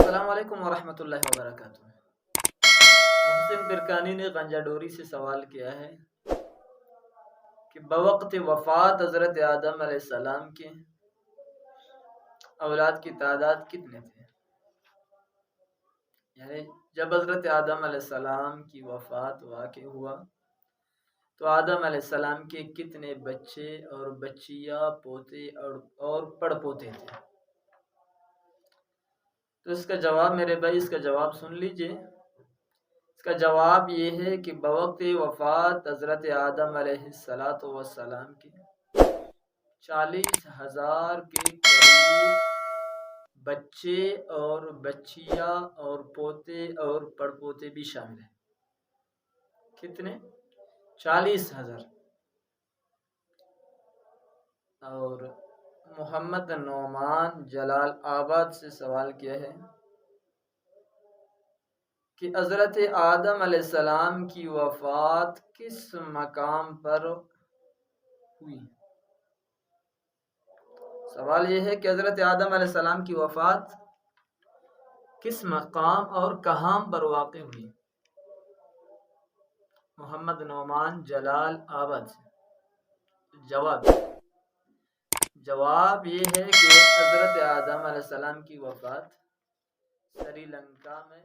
السلام علیکم ورحمۃ اللہ وبرکاتہ۔ محسن برکانی نے گنجا ڈوری سے سوال کیا ہے کہ بوقت وفات حضرت آدم علیہ السلام کے اولاد کی تعداد کتنے تھے؟ یعنی جب حضرت آدم علیہ السلام کی وفات واقع ہوا تو آدم علیہ السلام کے کتنے بچے اور بچیاں، پوتے اور پڑ پوتے تھے؟ تو اس کا جواب میرے بھائی، اس کا جواب سن لیجئے۔ اس کا جواب یہ ہے کہ بوقت وفات حضرت آدم علیہ السلام کے 40,000 کے قریب بچے اور بچیاں اور پوتے اور پڑ پوتے بھی شامل ہیں۔ کتنے؟ 40,000۔ اور محمد نعمان جلال آباد سے سوال کیا ہے کہ حضرت آدم علیہ السلام کی وفات کس مقام پر ہوئی؟ سوال یہ ہے کہ حضرت آدم علیہ السلام کی وفات کس مقام اور کہاں پر واقع ہوئی؟ محمد نعمان جلال آباد سے جواب یہ ہے کہ حضرت آدم علیہ السلام کی وفات سری لنکا میں